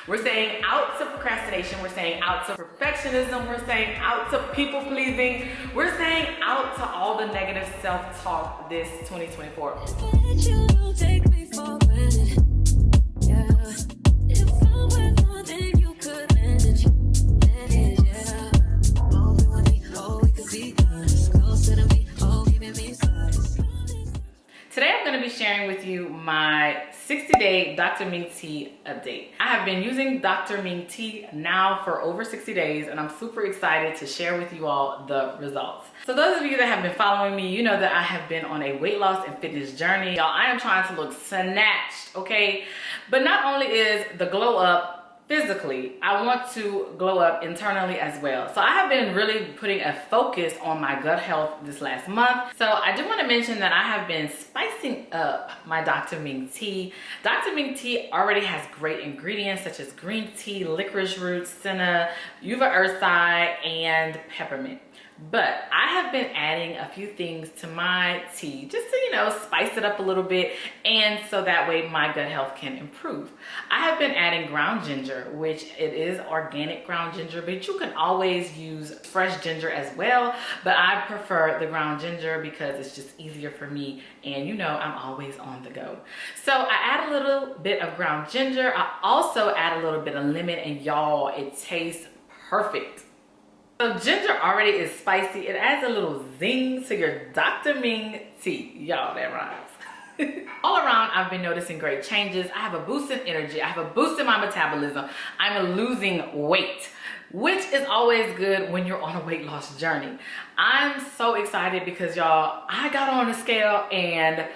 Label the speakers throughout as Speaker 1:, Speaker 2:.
Speaker 1: We're saying out to procrastination. We're saying out to perfectionism. We're saying out to people pleasing. We're saying out to all the negative self-talk this 2024. Today I'm going to be sharing with you my 60-day Dr. Ming tea update. I have been using Dr. Ming tea now for over 60 days and I'm super excited to share with you all the results. So those of you that have been following me, you know that I have been on a weight loss and fitness journey. Y'all, I am trying to look snatched, okay? But not only is the glow up physically, I want to glow up internally as well. So I have been really putting a focus on my gut health this last month. So I do want to mention that I have been spicing up my Dr. Ming tea. Dr. Ming tea already has great ingredients such as green tea, licorice root, senna, uva ursi, and peppermint. But I have been adding a few things to my tea just to, you know, spice it up a little bit, and so that way my gut health can improve. I have been adding ground ginger, which it is organic ground ginger, but you can always use fresh ginger as well. But I prefer the ground ginger because it's just easier for me, and you know I'm always on the go. So I add a little bit of ground ginger. I also add a little bit of lemon, and y'all, it tastes perfect. So ginger already is spicy. It adds a little zing to your Dr. Ming tea. Y'all, that rhymes. All around, I've been noticing great changes. I have a boost in energy. I have a boost in my metabolism. I'm losing weight, which is always good when you're on a weight loss journey. I'm so excited because y'all, I got on the scale, and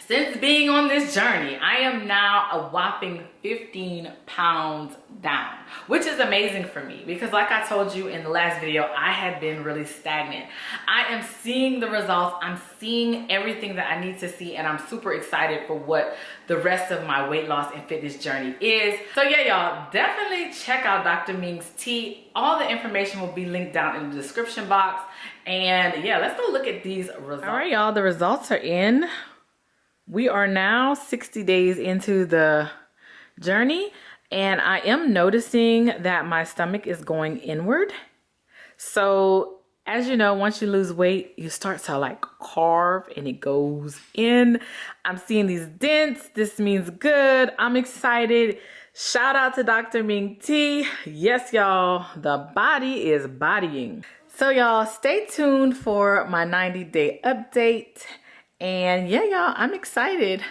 Speaker 1: since being on this journey, I am now a whopping 15 pounds down, which is amazing for me because like I told you in the last video, I had been really stagnant. I am seeing the results. I'm seeing everything that I need to see, and I'm super excited for what the rest of my weight loss and fitness journey is. So yeah, y'all, definitely check out Dr. Ming's tea. All the information will be linked down in the description box. And yeah, let's go look at these results. All right, y'all, the results are in. We are now 60 days into the journey, and I am noticing that my stomach is going inward. So as you know, once you lose weight, you start to like carve and it goes in. I'm seeing these dents. This means good. I'm excited. Shout out to Dr. Ming tea. Yes, y'all, the body is bodying. So y'all, stay tuned for my 90-day update. And yeah, y'all, I'm excited.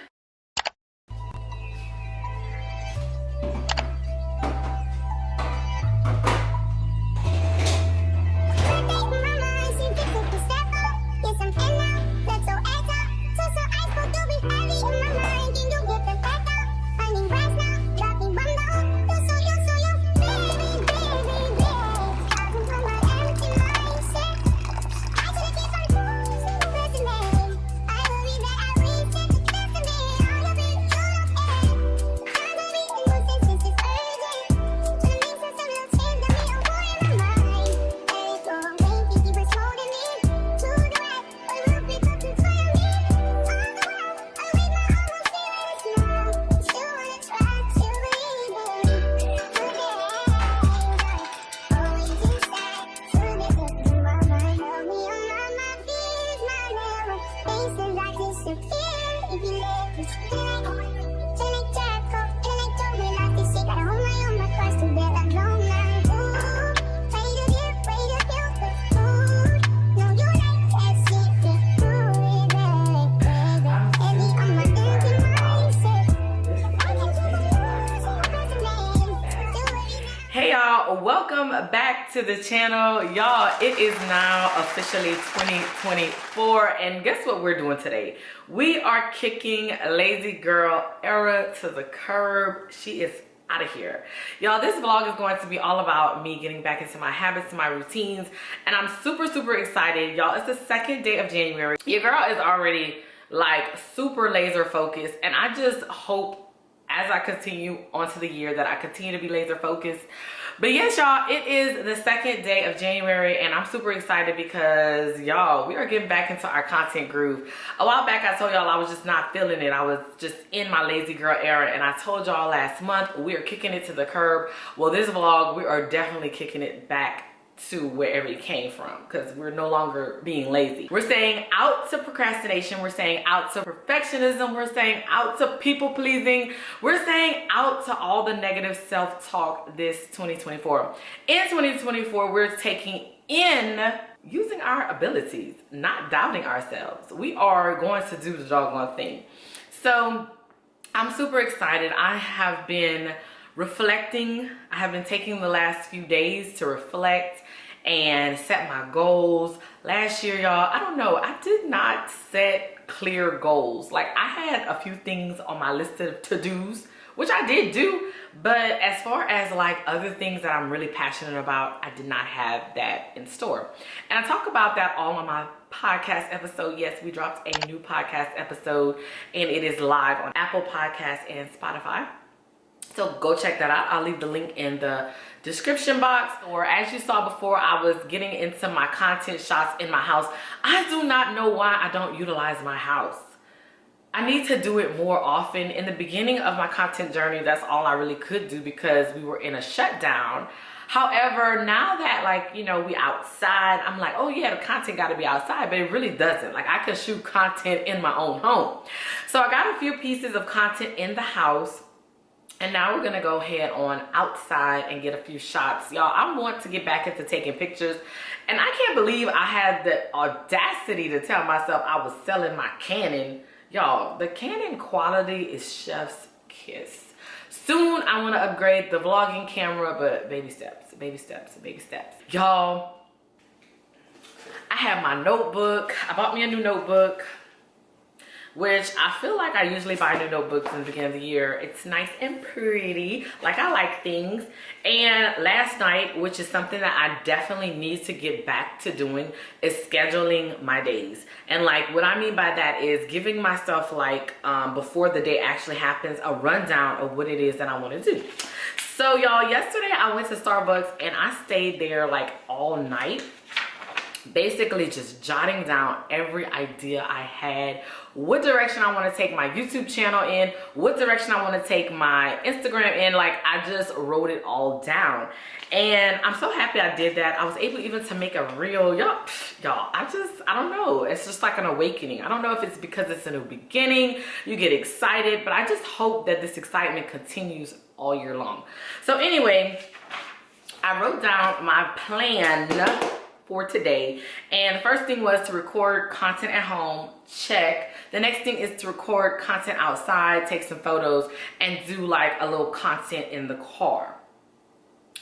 Speaker 1: Hey y'all, welcome back to the channel. Y'all, it is now officially 2024, and guess what we're doing today? We are kicking lazy girl era to the curb. She is out of here. Y'all, this vlog is going to be all about me getting back into my habits, my routines, and I'm super excited. Y'all, it's the second day of January. Your girl is already like super laser focused, and I just hope as I continue onto the year that I continue to be laser focused. But yes, y'all, it is the second day of January, and I'm super excited because, y'all, we are getting back into our content groove. A while back, I told y'all I was just not feeling it. I was just in my lazy girl era, and I told y'all last month we are kicking it to the curb. Well, this vlog, we are definitely kicking it back to wherever it came from, because we're no longer being lazy. We're saying out to procrastination. We're saying out to perfectionism. We're saying out to people pleasing. We're saying out to all the negative self-talk this 2024. In 2024, we're taking in using our abilities, not doubting ourselves. We are going to do the doggone thing. So I'm super excited. I have been reflecting. I have been taking the last few days to reflect and set my goals. Last year, y'all, I don't know, I did not set clear goals. Like, I had a few things on my list of to-dos, which I did do, but as far as like other things that I'm really passionate about, I did not have that in store. And I talk about that all on my podcast episode. Yes, we dropped a new podcast episode, and it is live on Apple Podcasts and Spotify. So go check that out. I'll leave the link in the description box. Or as you saw before, I was getting into my content shots in my house. I do not know why I don't utilize my house. I need to do it more often. In the beginning of my content journey, that's all I really could do because we were in a shutdown. However, now that, like, you know, we outside, I'm like, oh yeah, the content got to be outside, but it really doesn't. Like, I could shoot content in my own home. So I got a few pieces of content in the house. And now we're gonna go ahead on outside and get a few shots. Y'all, I want to get back into taking pictures. And I can't believe I had the audacity to tell myself I was selling my Canon. Y'all, the Canon quality is chef's kiss. Soon I wanna upgrade the vlogging camera, but baby steps, baby steps, baby steps. Y'all, I have my notebook. I bought me a new notebook, which I feel like I usually buy new notebooks in the beginning of the year. It's nice and pretty, like I like things. And last night, which is something that I definitely need to get back to doing, is scheduling my days. And like, what I mean by that is giving myself, like, before the day actually happens, a rundown of what it is that I want to do. So y'all, yesterday I went to Starbucks and I stayed there like all night, basically just jotting down every idea I had, what direction I want to take my YouTube channel in, what direction I want to take my Instagram in. Like, I just wrote it all down, and I'm so happy I did that. I was able even to make a reel. Y'all, I don't know, it's just like an awakening. I don't know if it's because it's a new beginning, you get excited, but I just hope that this excitement continues all year long. So anyway, I wrote down my plan for today, and the first thing was to record content at home. Check. The next thing is to record content outside, take some photos, and do like a little content in the car.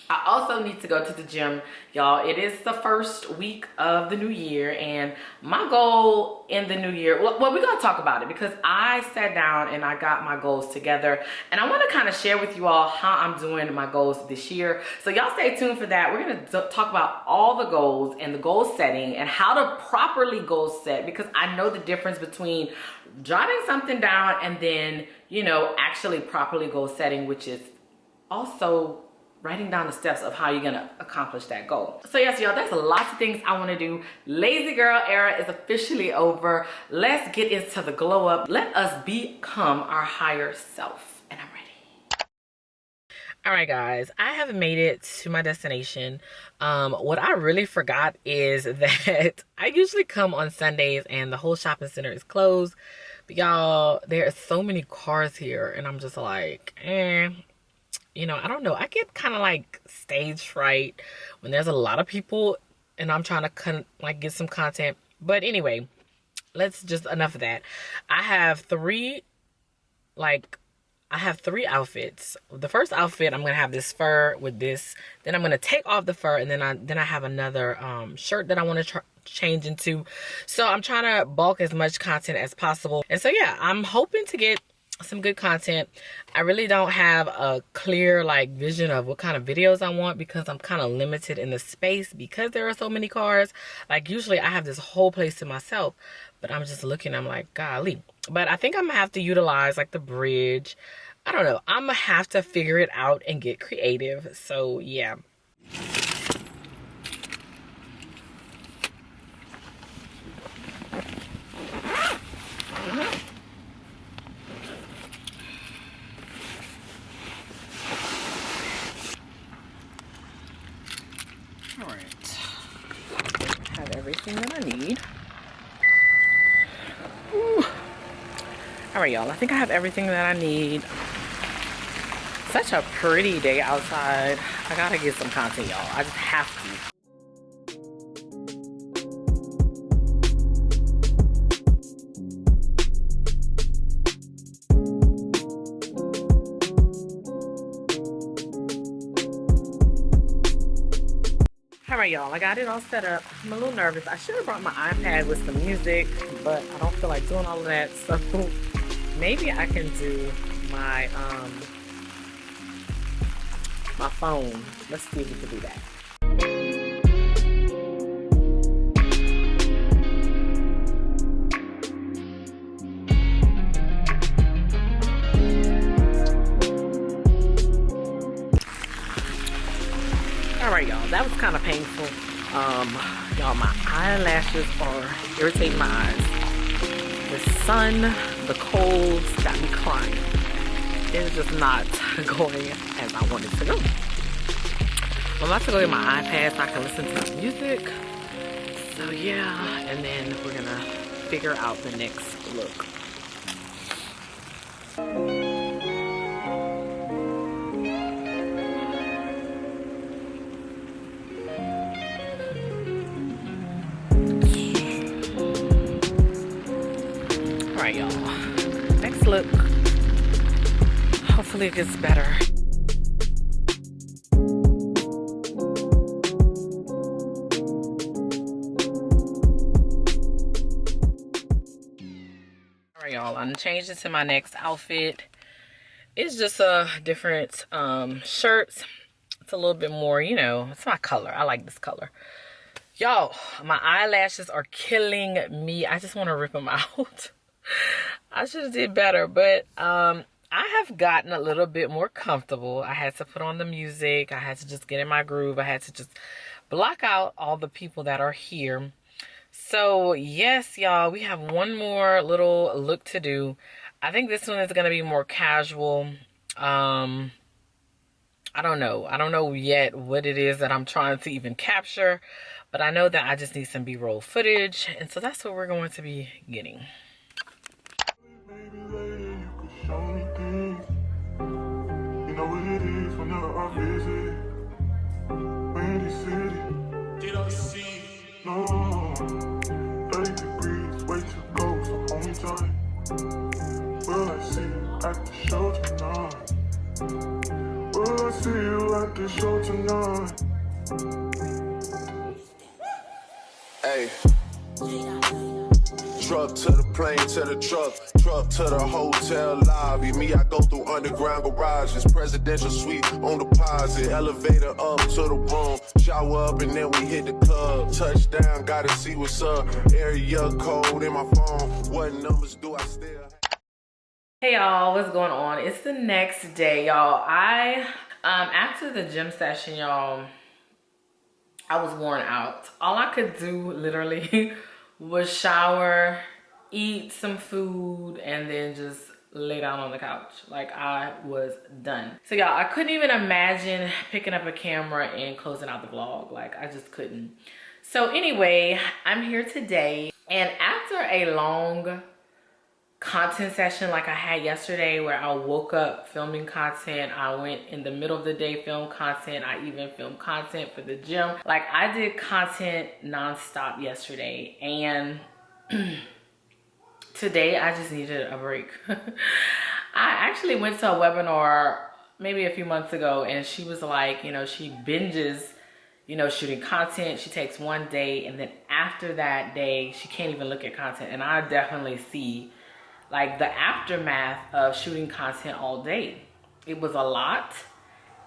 Speaker 1: I also need to go to the gym, y'all. It is the first week of the new year, and my goal in the new year, well, we're gonna talk about it because I sat down and I got my goals together, and I want to kind of share with you all how I'm doing my goals this year. So y'all stay tuned for that. We're gonna talk about all the goals and the goal setting and how to properly goal set, because I know the difference between jotting something down and then, you know, actually properly goal setting, which is also writing down the steps of how you're gonna accomplish that goal. So yes, y'all, there's lots of things I want to do. Lazy girl era is officially over. Let's get into the glow up. Let us become our higher self, and I'm ready. All right, guys, I have made it to my destination. What I really forgot is that I usually come on Sundays and the whole shopping center is closed. But y'all, there are so many cars here, and I'm just like, you know, I don't know. I get kind of like stage fright when there's a lot of people and I'm trying to get some content. But anyway, let's just, enough of that. I have three outfits. The first outfit, I'm gonna have this fur with this. Then I'm gonna take off the fur, and then I have another shirt that I want to change into. So I'm trying to bulk as much content as possible. And so yeah, I'm hoping to get some good content. I really don't have a clear like vision of what kind of videos I want, because I'm kind of limited in the space because there are so many cars. Like, usually I have this whole place to myself, but I'm just looking, I'm like, golly. But I think I'm gonna have to utilize like the bridge. I don't know. I'm gonna have to figure it out and get creative. So yeah. All right. Have everything that I need. Ooh. All right, y'all. I think I have everything that I need. Such a pretty day outside. I gotta get some content, y'all. I just have to. All right, y'all. I got it all set up. I'm a little nervous. I should have brought my iPad with some music, but I don't feel like doing all of that. So maybe I can do my my phone. Let's see if we can do that. All right, y'all, that was kind of painful. Y'all, my eyelashes are irritating my eyes. The sun, the colds got me crying. It's just not going as I want it to go. I'm about to go get my iPad so I can listen to some music. So yeah, and then we're gonna figure out the next look. All right, y'all. Next look. Hopefully it gets better. All right, y'all. I'm changing to my next outfit. It's just a different shirt. It's a little bit more, you know, it's my color. I like this color. Y'all, my eyelashes are killing me. I just want to rip them out. I should have did better, but I have gotten a little bit more comfortable. I had to put on the music. I had to just get in my groove. I had to just block out all the people that are here. So yes, y'all, we have one more little look to do. I think this one is going to be more casual. I don't know yet what it is that I'm trying to even capture, but I know that I just need some B-roll footage, and so that's what we're going to be getting.
Speaker 2: Will I see you at the show tonight? Will I see you at the show tonight? Hey. Truck to the plane, to the truck to the hotel lobby. Me, I go through underground garages, presidential suite on deposit, elevator up to the room, shower up and then we hit the club. Touchdown, gotta see what's up. Area code in my phone. What numbers do I still?
Speaker 1: Hey y'all, what's going on? It's the next day, y'all. After the gym session, y'all, I was worn out. All I could do literally was shower, eat some food, and then just lay down on the couch. Like, I was done. So y'all, I couldn't even imagine picking up a camera and closing out the vlog. Like, I just couldn't. So anyway, I'm here today, and after a long content session like I had yesterday, where I woke up filming content, I went in the middle of the day, filmed content, I even filmed content for the gym. Like, I did content nonstop yesterday, and today I just needed a break. I actually went to a webinar maybe a few months ago, and she was like, you know, she binges, you know, shooting content. She takes one day, and then after that day she can't even look at content. And I definitely see like the aftermath of shooting content all day. It was a lot,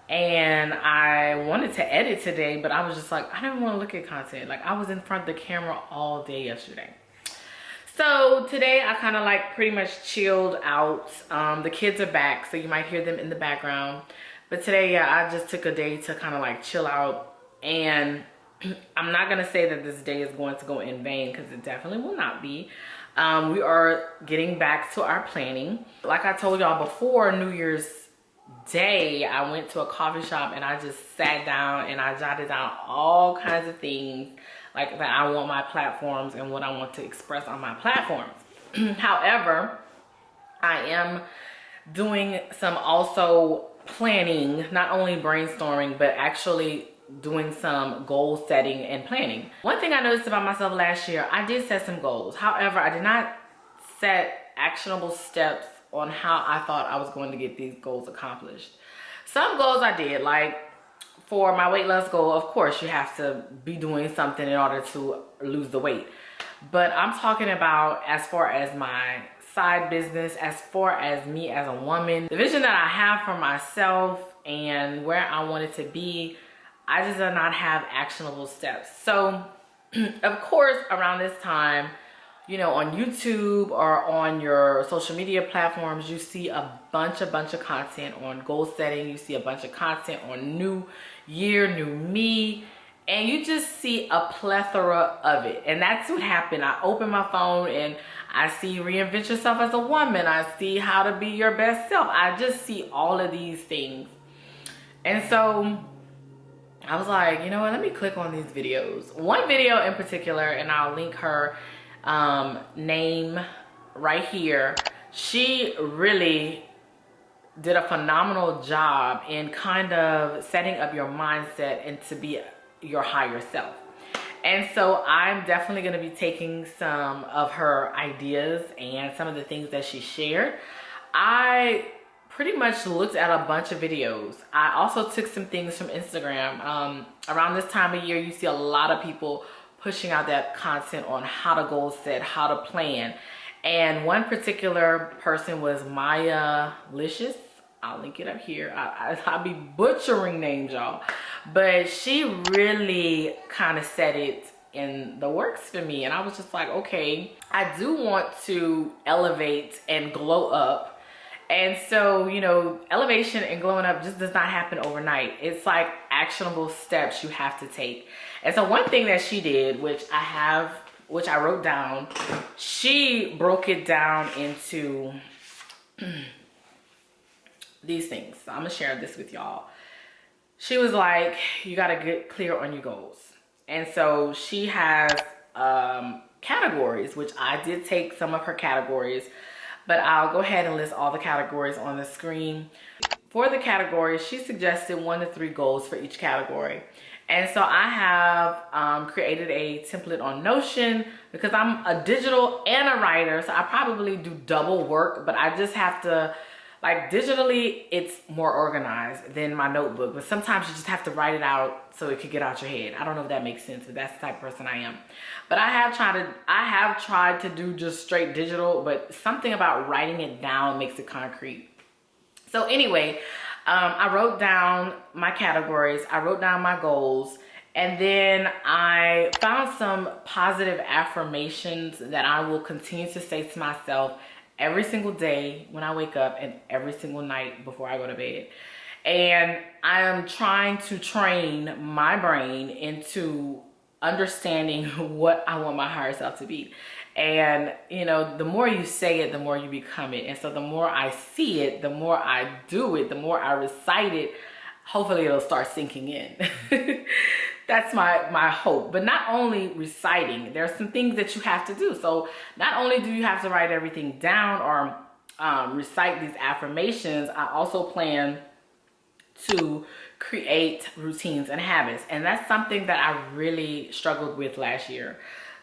Speaker 1: and I wanted to edit today, but I was just like, I didn't want to look at content. Like, I was in front of the camera all day yesterday. So today I kind of like pretty much chilled out. The kids are back, so you might hear them in the background. But today, yeah, I just took a day to kind of like chill out. And I'm not gonna say that this day is going to go in vain, because it definitely will not be. We are getting back to our planning. Like I told y'all before New Year's Day, I went to a coffee shop and I just sat down and I jotted down all kinds of things like that I want my platforms and what I want to express on my platforms. However, I am doing some also planning, not only brainstorming, but actually doing some goal setting and planning. One thing I noticed about myself last year, I did set some goals. However, I did not set actionable steps on how I thought I was going to get these goals accomplished. Some goals I did, like for my weight loss goal, of course, you have to be doing something in order to lose the weight. But I'm talking about as far as my side business, as far as me as a woman, the vision that I have for myself and where I want it to be, I just did not have actionable steps. So, of course, around this time, you know, on YouTube or on your social media platforms, you see a bunch of content on goal setting. You see a bunch of content on new year, new me, and you just see a plethora of it. And that's what happened. I open my phone and I see reinvent yourself as a woman. I see how to be your best self. I just see all of these things. And so I was like, you know what, let me click on these videos. One video in particular, and I'll link her name right here. She really did a phenomenal job in kind of setting up your mindset and to be your higher self. And so I'm definitely going to be taking some of her ideas and some of the things that she shared. I pretty much looked at a bunch of videos. I also took some things from Instagram. Around this time of year, you see a lot of people pushing out that content on how to goal set, how to plan. And one particular person was Maya Licious. I'll link it up here. I'll be butchering names, y'all. But she really kind of set it in the works for me. And I was just like, okay, I do want to elevate and glow up. And so, you know, elevation and glowing up just does not happen overnight. It's like actionable steps you have to take. And so one thing that she did, which I wrote down, she broke it down into these things. So I'm gonna share this with y'all. She was like, you gotta get clear on your goals. And so she has categories, which I did take some of her categories, but I'll go ahead and list all the categories on the screen. For the categories, she suggested 1 to 3 goals for each category. And so I have created a template on Notion because I'm a digital and a writer. So I probably do double work, but I just have to, like, digitally, it's more organized than my notebook. But sometimes you just have to write it out so it could get out your head. I don't know if that makes sense, but that's the type of person I am. But I have tried to do just straight digital, but something about writing it down makes it concrete. So anyway, I wrote down my categories, I wrote down my goals, and then I found some positive affirmations that I will continue to say to myself every single day when I wake up and every single night before I go to bed. And I am trying to train my brain into understanding what I want my higher self to be. And, you know, the more you say it, the more you become it. And so the more I see it, the more I do it, the more I recite it, hopefully it'll start sinking in. That's my hope. But not only reciting, there are some things that you have to do. So not only do you have to write everything down or recite these affirmations, I also plan to create routines and habits. And that's something that I really struggled with last year.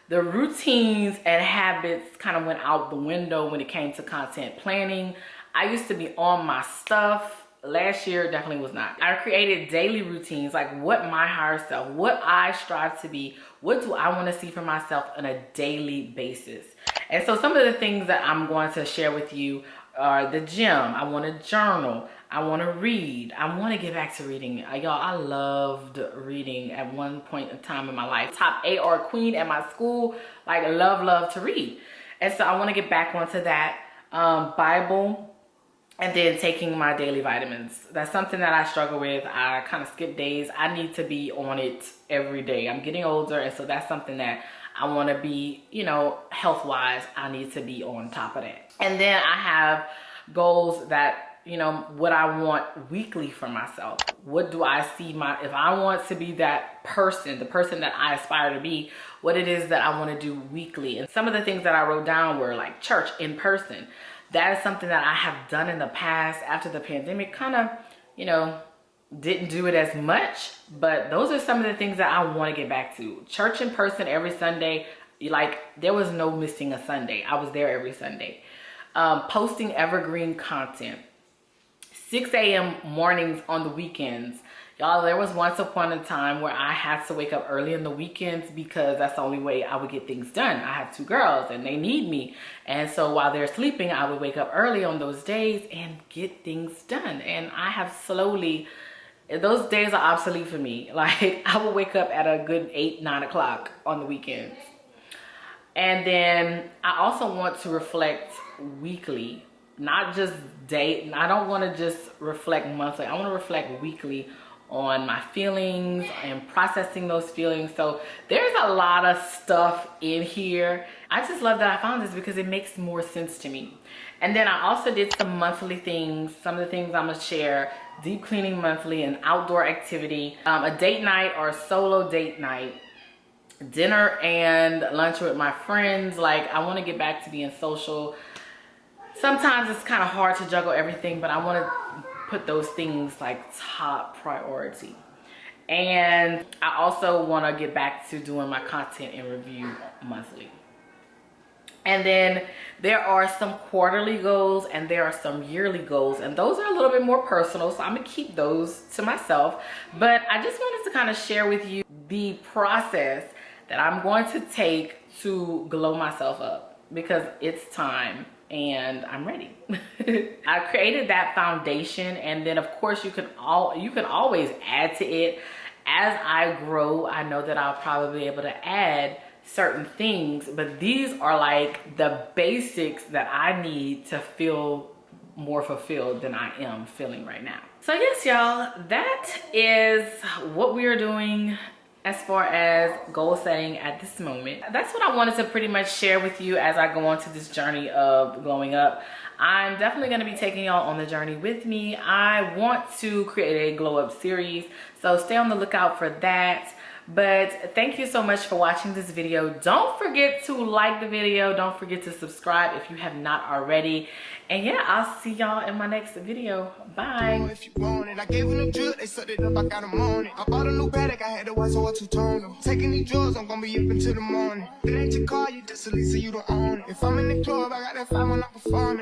Speaker 1: The routines and habits kind of went out the window when it came to content planning. I used to be on my stuff. Last year definitely was not. I created daily routines, like what my higher self, what I strive to be, what do I want to see for myself on a daily basis. And so some of the things that I'm going to share with you are the gym. I want to journal. I want to read. I want to get back to reading. Y'all, I loved reading at one point in time in my life. Top AR queen at my school, like love to read. And so I want to get back onto that. Bible, and then taking my daily vitamins. That's something that I struggle with. I kind of skip days. I need to be on it every day. I'm getting older, and so that's something that I want to be, you know, health-wise, I need to be on top of that. And then I have goals that, you know, what I want weekly for myself. What do I see if I want to be that person, the person that I aspire to be, what it is that I want to do weekly. And some of the things that I wrote down were like church in person. That is something that I have done in the past. After the pandemic, kind of, you know, didn't do it as much, but those are some of the things that I want to get back to. Church in person every Sunday. Like, there was no missing a Sunday. I was there every Sunday. Posting evergreen content. 6 a.m. mornings on the weekends. Y'all, there was once upon a time where I had to wake up early in the weekends because that's the only way I would get things done. I have 2 girls and they need me. And so while they're sleeping, I would wake up early on those days and get things done. And I have slowly, those days are obsolete for me. Like, I will wake up at a good 8, 9 o'clock on the weekends. And then I also want to reflect weekly, not just day. I don't want to just reflect monthly. I want to reflect weekly on my feelings and processing those feelings. So there's a lot of stuff in here. I just love that I found this because it makes more sense to me. And then I also did some monthly things. Some of the things I'm gonna share: deep cleaning monthly, an outdoor activity, a date night or a solo date night, dinner and lunch with my friends. Like, I want to get back to being social. Sometimes it's kind of hard to juggle everything, but I want to put those things like top priority. And I also want to get back to doing my content and review monthly. And then there are some quarterly goals and there are some yearly goals, and those are a little bit more personal, so I'm gonna keep those to myself. But I just wanted to kind of share with you the process that I'm going to take to glow myself up, because it's time and I'm ready. I created that foundation, and then of course you can always add to it. As I grow, I know that I'll probably be able to add certain things, but these are like the basics that I need to feel more fulfilled than I am feeling right now. So yes, y'all, that is what we are doing as far as goal setting at this moment. That's what I wanted to pretty much share with you as I go on to this journey of glowing up. I'm definitely going to be taking y'all on the journey with me. I want to create a glow up series, so stay on the lookout for that. But thank you so much for watching this video. Don't forget to like the video. Don't forget to subscribe if you have not already. And yeah, I'll see y'all in my next video. Bye.
Speaker 3: If you want it, I gave them the drill, they sucked it up, I got them on it. I bought a new paddock, I had to watch, so I two-toned them. Taking these drugs, I'm gonna be up until the morning. It ain't your car, you just a lease, so you don't own it. If I'm in the club, I got that fire when I'm performing.